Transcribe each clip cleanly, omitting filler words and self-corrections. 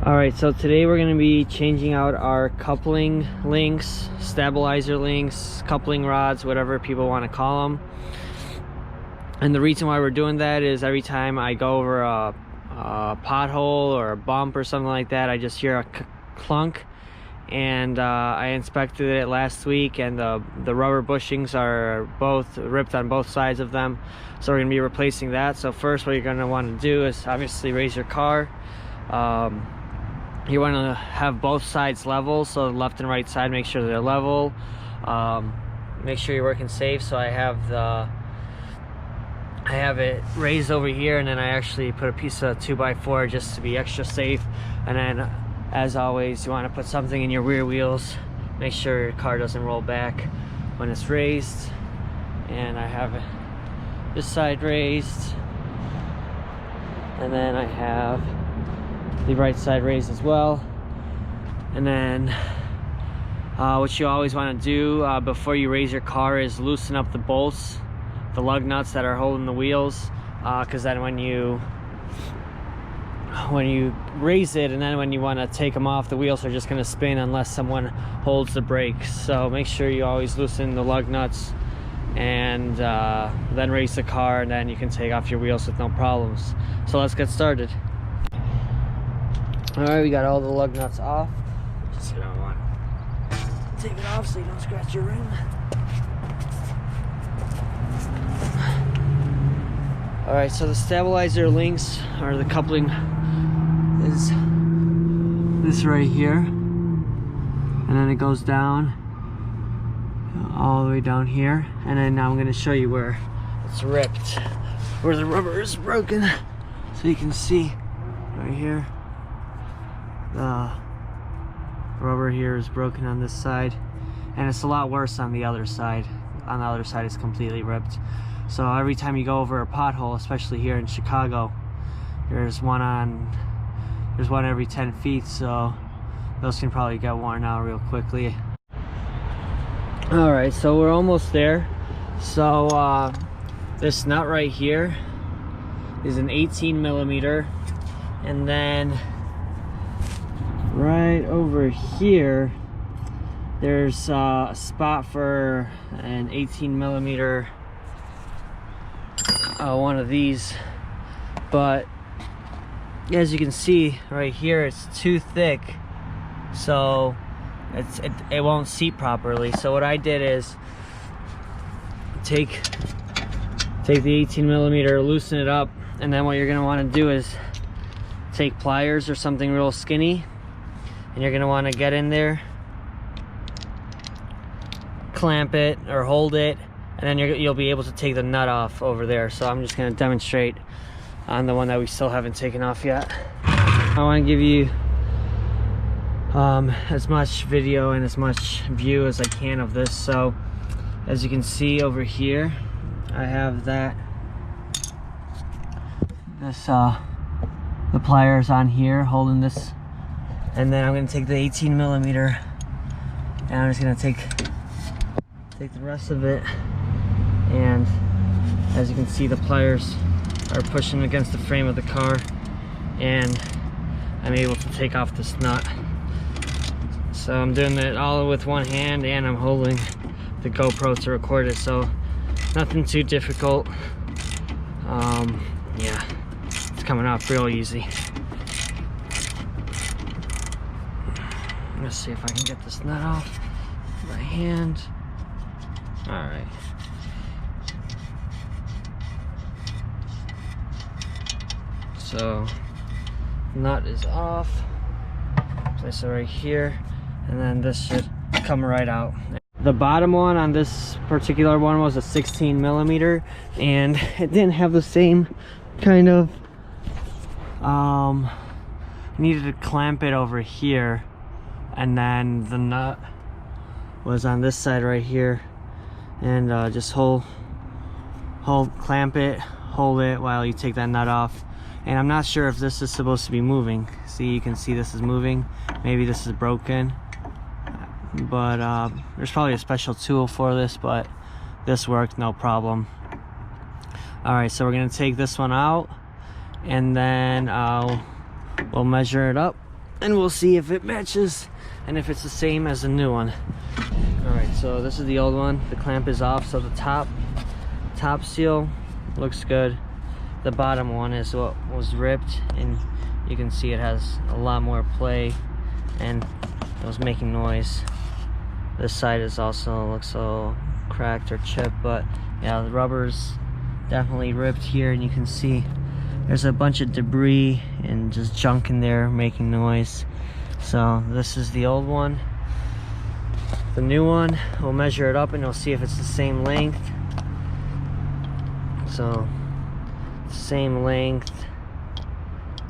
Alright, so today we're going to be changing out our coupling links, stabilizer links, coupling rods, whatever people want to call them. And the reason why we're doing that is every time I go over a pothole or a bump or something like that, I just hear a clunk. And I inspected it last week, and the rubber bushings are both ripped on both sides of them. So we're going to be replacing that. So first, what you're going to want to do is obviously raise your car. You want to have both sides level, so the left and right side, make sure they're level. Make sure you're working safe. So I have it raised over here, and then I actually put a piece of 2x4 just to be extra safe. And then, as always, you want to put something in your rear wheels. Make sure your car doesn't roll back when it's raised. And I have this side raised, and then I have the right side raised as well. And then what you always want to do before you raise your car is loosen up the bolts, the lug nuts that are holding the wheels, because then when you raise it and then when you want to take them off, the wheels are just going to spin unless someone holds the brakes. So make sure you always loosen the lug nuts and then raise the car, and then you can take off your wheels with no problems. So let's get started. Alright, we got all the lug nuts off. Just gonna want to take it off so you don't scratch your ring. Alright, so the stabilizer links, or the coupling, is this right here. And then it goes down all the way down here. And then now I'm going to show you where it's ripped, where the rubber is broken. So you can see right here. The rubber here is broken on this side, and it's a lot worse on the other side. On the other side, it's completely ripped. So every time you go over a pothole, especially here in Chicago, there's one every 10 feet, so those can probably get worn out real quickly. Alright, so we're almost there. So this nut right here is an 18 millimeter, and then right over here there's a spot for an 18 millimeter one of these, but as you can see right here, it's too thick, so it won't seat properly. So what I did is take the 18 millimeter, loosen it up, and then what you're going to want to do is take pliers or something real skinny, and you're going to want to get in there, clamp it or hold it, and then you'll be able to take the nut off over there. So I'm just going to demonstrate on the one that we still haven't taken off yet. I want to give you as much video and as much view as I can of this. So as you can see over here, I have the pliers on here holding this. And then I'm going to take the 18 millimeter, and I'm just going to take the rest of it. And as you can see, the pliers are pushing against the frame of the car, and I'm able to take off this nut. So I'm doing it all with one hand, and I'm holding the GoPro to record it, so nothing too difficult. Yeah, it's coming off real easy. Let's see if I can get this nut off by hand. Alright. So, nut is off. Place it right here, and then this should come right out. The bottom one on this particular one was a 16 millimeter, and it didn't have the same kind of, needed to clamp it over here. And then the nut was on this side right here, and just clamp it, hold it while you take that nut off. And I'm not sure if this is supposed to be moving. See, you can see this is moving. Maybe this is broken, but there's probably a special tool for this, but this worked no problem. Alright, so we're gonna take this one out, and then we'll measure it up and we'll see if it matches and if it's the same as the new one. All right, so this is the old one. The clamp is off, so the top seal looks good. The bottom one is what was ripped, and you can see it has a lot more play and it was making noise. This side is also looks so cracked or chipped, but yeah, the rubber's definitely ripped here, and you can see there's a bunch of debris and just junk in there making noise. So this is the old one. The new one, we'll measure it up and we'll see if it's the same length. So same length,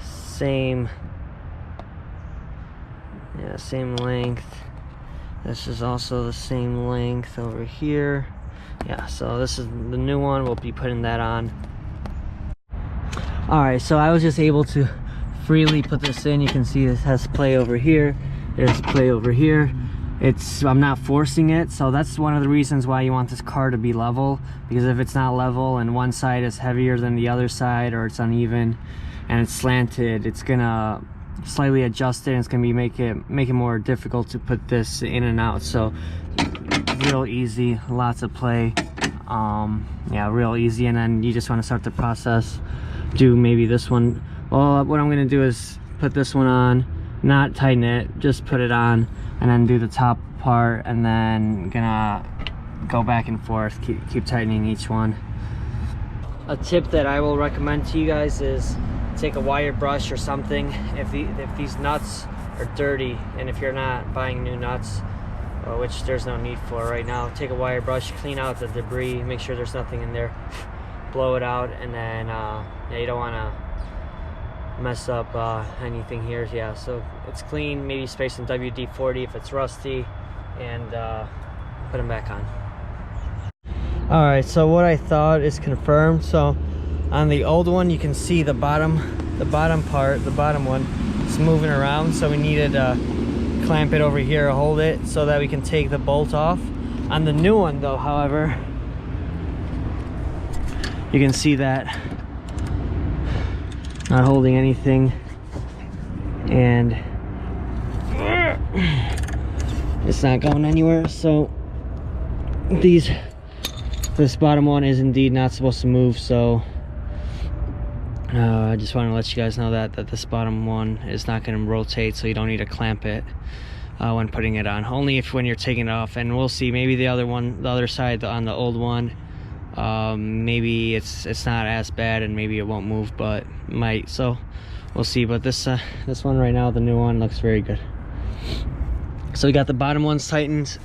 same length. This is also the same length over here. Yeah, so this is the new one. We'll be putting that on. All right, so I was just able to freely put this in. You can see this has play over here, there's play over here. I'm not forcing it, so that's one of the reasons why you want this car to be level, because if it's not level and one side is heavier than the other side, or it's uneven and it's slanted, it's gonna slightly adjust it, and it's gonna make it more difficult to put this in and out. So real easy, lots of play, yeah, real easy. And then you just want to start the process, do maybe this one. Well, what I'm gonna do is put this one on, not tighten it, just put it on, and then do the top part, and then gonna go back and forth, keep tightening each one. A tip that I will recommend to you guys is take a wire brush or something if these nuts are dirty, and if you're not buying new nuts, which there's no need for right now, take a wire brush, clean out the debris, make sure there's nothing in there, blow it out, and then yeah, you don't want to mess up anything here. Yeah, so it's clean. Maybe spray some WD-40 if it's rusty, and put them back on. All right, so what I thought is confirmed. So on the old one, you can see the bottom part, the bottom one, is moving around, so we needed to clamp it over here, hold it so that we can take the bolt off. On the new one though, however, you can see that not holding anything, and it's not going anywhere. So this bottom one is indeed not supposed to move. So I just want to let you guys know that this bottom one is not going to rotate, so you don't need to clamp it when putting it on. Only when you're taking it off. And we'll see, maybe the other side on the old one, maybe it's not as bad and maybe it won't move, but it might. So we'll see. But this one right now, the new one, looks very good. So we got the bottom ones tightened,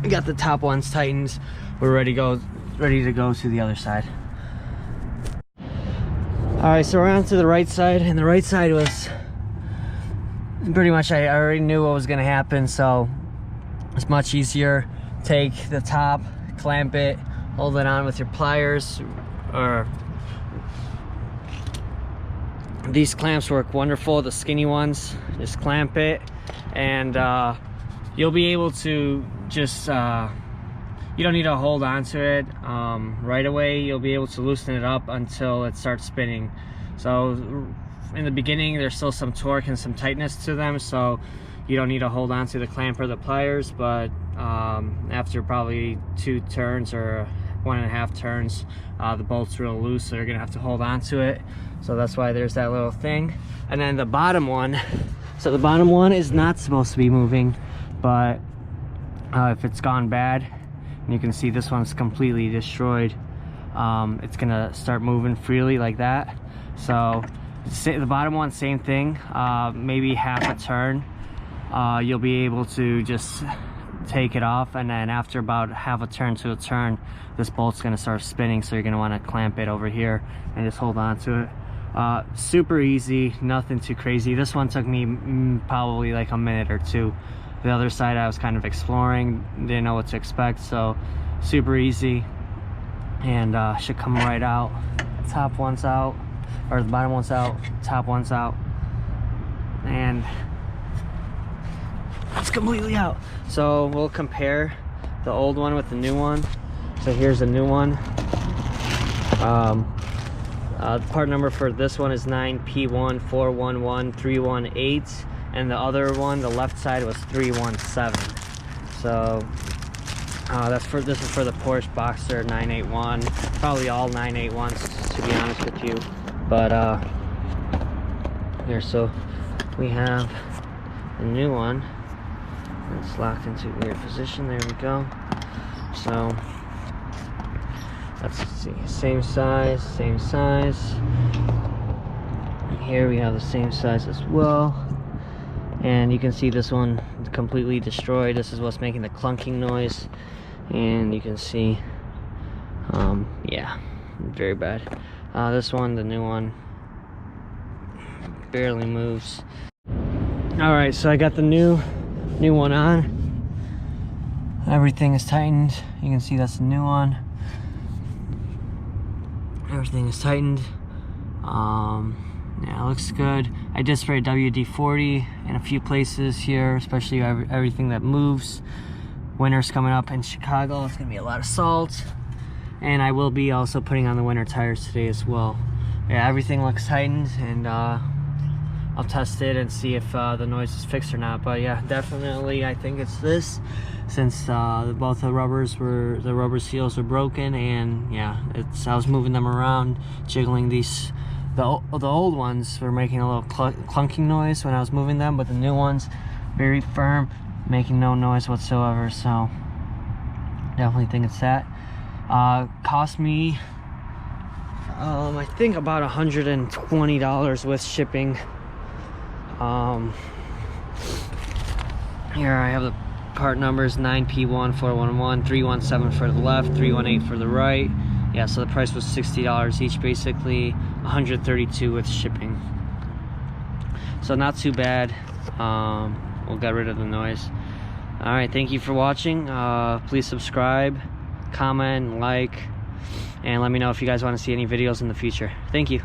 we got the top ones tightened. We're ready to go to the other side. All right, so we're on to the right side, and the right side was pretty much, I already knew what was gonna happen, so it's much easier. Take the top, clamp it, hold it on with your pliers, or these clamps work wonderful, the skinny ones. Just clamp it, and you'll be able to just you don't need to hold on to it right away. You'll be able to loosen it up until it starts spinning. So in the beginning, there's still some torque and some tightness to them, so you don't need to hold on to the clamp or the pliers. But after probably 2 turns or 1.5 turns, the bolt's real loose, so you're gonna have to hold on to it. So that's why there's that little thing. And then the bottom one, so the bottom one is not supposed to be moving, but if it's gone bad, and you can see this one's completely destroyed, it's gonna start moving freely like that. So the bottom one, same thing, maybe half a turn, you'll be able to just take it off, and then after about half a turn to a turn, this bolt's gonna start spinning, so you're gonna want to clamp it over here and just hold on to it. Super easy, nothing too crazy. This one took me probably like a minute or two. The other side I was kind of exploring, didn't know what to expect, so super easy, and should come right out. Top one's out, or the bottom one's out, top one's out, and it's completely out. So we'll compare the old one with the new one. So here's the new one. The part number for this one is 9P1411318, and the other one, the left side, was 317. So this is for the Porsche Boxer 981. Probably all 981s, to be honest with you. But here, so we have the new one. It's locked into a weird position. There we go. So let's see, same size. And here we have the same size as well. And you can see this one is completely destroyed. This is what's making the clunking noise. And you can see, yeah, very bad. This one, the new one, barely moves. All right, so I got the new one on. Everything is tightened. You can see that's the new one. Everything is tightened. Yeah, it looks good. I did spray WD-40 in a few places here, especially everything that moves. Winter's coming up in Chicago. It's gonna be a lot of salt. And I will be also putting on the winter tires today as well. Yeah, everything looks tightened, and I'll test it and see if the noise is fixed or not. But yeah, definitely I think it's this, since both the rubber seals were broken. And yeah, I was moving them around, jiggling these. The old ones were making a little clunking noise when I was moving them, but the new ones, very firm, making no noise whatsoever. So definitely think it's that. Cost me I think about $120 with shipping. Here I have the part numbers: 9P1411317 317 for the left, 318 for the right. Yeah, so the price was $60 each, basically $132 with shipping. So not too bad. We'll get rid of the noise. All right, thank you for watching. Please subscribe, comment, like, and let me know if you guys want to see any videos in the future. Thank you.